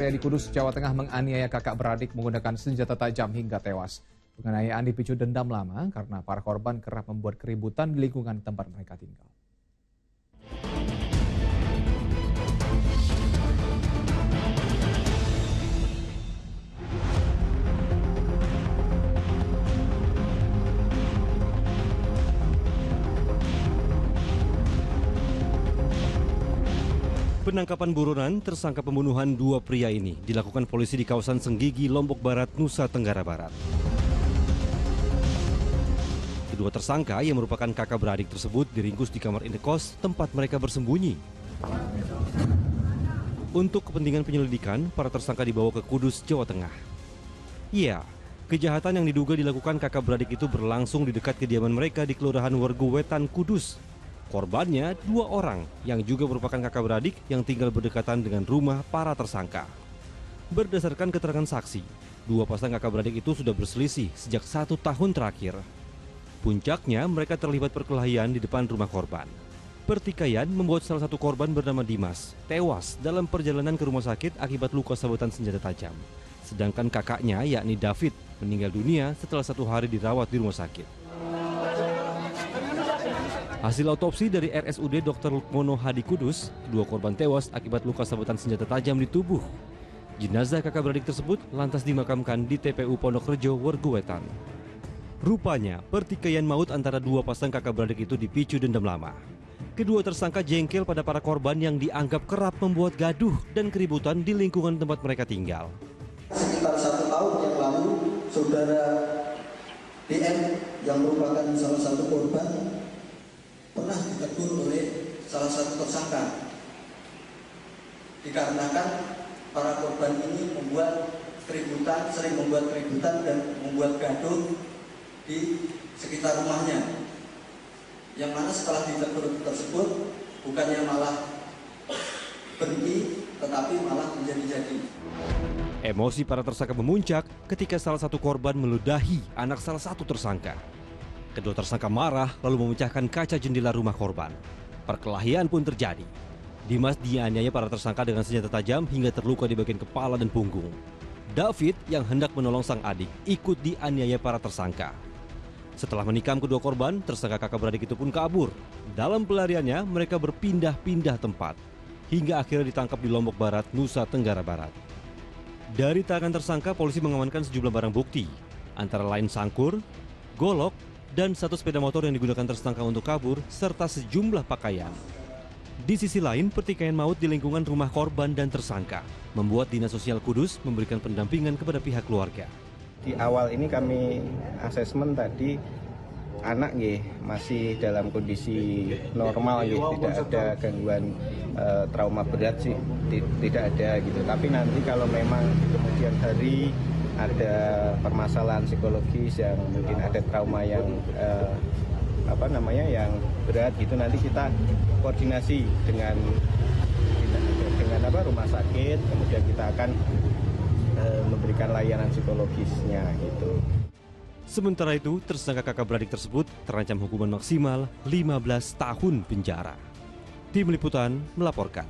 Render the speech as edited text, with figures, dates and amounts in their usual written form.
Di Kudus, Jawa Tengah menganiaya kakak beradik menggunakan senjata tajam hingga tewas. Penganiayaan dipicu dendam lama karena para korban kerap membuat keributan di lingkungan tempat mereka tinggal. Penangkapan buronan tersangka pembunuhan dua pria ini dilakukan polisi di kawasan Senggigi, Lombok Barat, Nusa Tenggara Barat. Kedua tersangka yang merupakan kakak beradik tersebut diringkus di kamar indekos tempat mereka bersembunyi. Untuk kepentingan penyelidikan, para tersangka dibawa ke Kudus, Jawa Tengah. Ya, kejahatan yang diduga dilakukan kakak beradik itu berlangsung di dekat kediaman mereka di Kelurahan Wergowetan, Kudus. Korbannya dua orang yang juga merupakan kakak beradik yang tinggal berdekatan dengan rumah para tersangka. Berdasarkan keterangan saksi, dua pasang kakak beradik itu sudah berselisih sejak 1 tahun terakhir. Puncaknya mereka terlibat perkelahian di depan rumah korban. Pertikaian membuat salah satu korban bernama Dimas tewas dalam perjalanan ke rumah sakit akibat luka sabetan senjata tajam. Sedangkan kakaknya yakni David meninggal dunia setelah 1 hari dirawat di rumah sakit. Hasil otopsi dari RSUD Dr. Lukmono Hadi Kudus, kedua korban tewas akibat luka sabetan senjata tajam di tubuh. Jenazah kakak beradik tersebut lantas dimakamkan di TPU Pondok Rejo, Wergowetan. Rupanya, pertikaian maut antara dua pasang kakak beradik itu dipicu dendam lama. Kedua tersangka jengkel pada para korban yang dianggap kerap membuat gaduh dan keributan di lingkungan tempat mereka tinggal. Sekitar 1 tahun yang lalu, saudara DM yang merupakan salah satu korban pernah ditegur oleh salah satu tersangka dikarenakan para korban ini sering membuat keributan dan membuat gaduh di sekitar rumahnya, yang mana setelah ditegur tersebut bukannya malah berhenti tetapi malah menjadi-jadi. Emosi para tersangka memuncak ketika salah satu korban meludahi anak salah satu tersangka. Kedua tersangka marah lalu memecahkan kaca jendela rumah korban. Perkelahian pun terjadi. Dimas dianiaya para tersangka dengan senjata tajam hingga terluka di bagian kepala dan punggung. David yang hendak menolong sang adik ikut dianiaya para tersangka. Setelah menikam kedua korban, tersangka kakak beradik itu pun kabur. Dalam pelariannya, mereka berpindah-pindah tempat hingga akhirnya ditangkap di Lombok Barat, Nusa Tenggara Barat. Dari tangan tersangka, polisi mengamankan sejumlah barang bukti, antara lain sangkur, golok, dan 1 sepeda motor yang digunakan tersangka untuk kabur, serta sejumlah pakaian. Di sisi lain, pertikaian maut di lingkungan rumah korban dan tersangka membuat Dinas Sosial Kudus memberikan pendampingan kepada pihak keluarga. Di awal ini kami asesmen tadi anak masih dalam kondisi normal, tidak ada gangguan trauma berat sih, tidak ada gitu. Tapi nanti kalau memang di kemudian hari ada permasalahan psikologis yang mungkin ada trauma yang yang berat gitu, nanti kita koordinasi dengan rumah sakit, kemudian kita akan memberikan layanan psikologisnya gitu. Sementara itu, tersangka kakak beradik tersebut terancam hukuman maksimal 15 tahun penjara. Tim Liputan melaporkan.